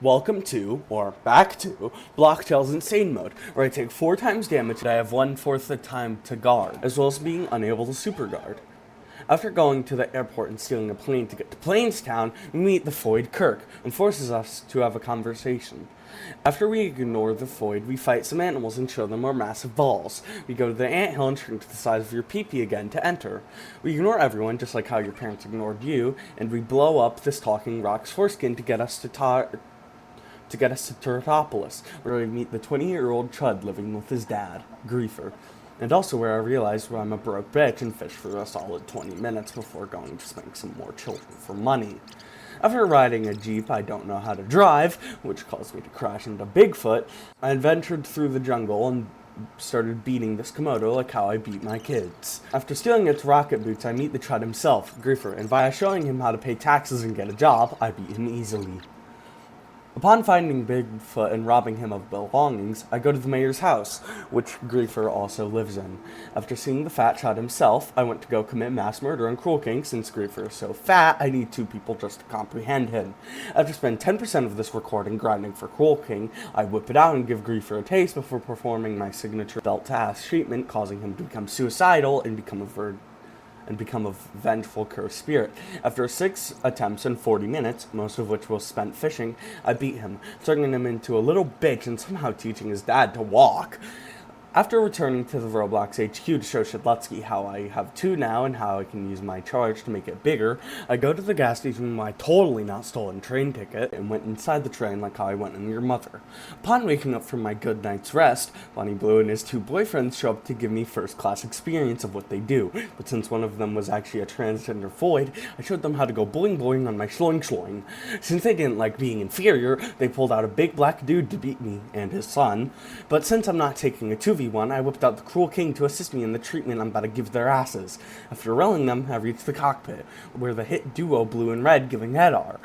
Welcome to, or back to, Blocktail's Insane Mode, where I take 4 times damage and I have 1/4 the time to guard, as well as being unable to super guard. After going to the airport and stealing a plane to get to Plainstown, we meet the Foid Kirk, and forces us to have a conversation. After we ignore the Foid, we fight some animals and show them our massive balls. We go to the anthill and shrink to the size of your pee-pee again to enter. We ignore everyone, just like how your parents ignored you, and we blow up this talking rock's foreskin to get us to Turtopolis, where we meet the 20-year-old chud living with his dad, Griefer. And also where I realized I'm a broke bitch and fish for a solid 20 minutes before going to spank some more children for money. After riding a Jeep I don't know how to drive, which caused me to crash into Bigfoot, I adventured through the jungle and started beating this Komodo like how I beat my kids. After stealing its rocket boots, I meet the chud himself, Griefer, and by showing him how to pay taxes and get a job, I beat him easily. Upon finding Bigfoot and robbing him of belongings, I go to the mayor's house, which Griefer also lives in. After seeing the fat chud himself, I went to go commit mass murder on Cruel King. Since Griefer is so fat, I need 2 people just to comprehend him. After spending 10% of this recording grinding for Cruel King, I whip it out and give Griefer a taste before performing my signature belt-to-ass treatment, causing him to become suicidal and become a vengeful cursed spirit. After 6 attempts in 40 minutes, most of which was spent fishing, I beat him, turning him into a little bitch and somehow teaching his dad to walk. After returning to the Roblox HQ to show Shedlutsky how I have 2 now and how I can use my charge to make it bigger, I go to the gas station with my totally not stolen train ticket and went inside the train like how I went in your mother. Upon waking up from my good night's rest, Bunny Blue and his 2 boyfriends show up to give me first class experience of what they do, but since one of them was actually a transgender void, I showed them how to go boing boing on my shloing shloing. Since they didn't like being inferior, they pulled out a big black dude to beat me and his son, but since I'm not taking a 2v1, I whipped out the Cruel King to assist me in the treatment I'm about to give their asses. After railing them, I reached the cockpit, where the hit duo Blue and Red giving head are,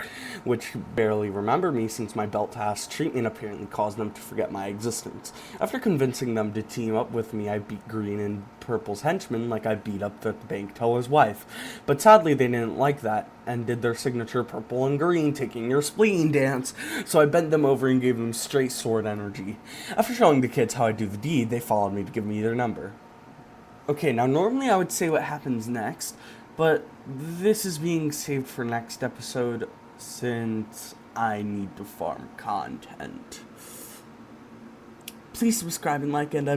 which barely remember me since my belt-to-ass treatment apparently caused them to forget my existence. After convincing them to team up with me, I beat Green and Purple's henchmen like I beat up the bank teller's wife. But sadly they didn't like that, and did their signature Purple and Green taking your spleen dance, so I bent them over and gave them straight sword energy. After showing the kids how I do the deed, they followed me to give me their number. Okay, now normally I would say what happens next, but this is being saved for next episode since I need to farm content. Please subscribe and like, and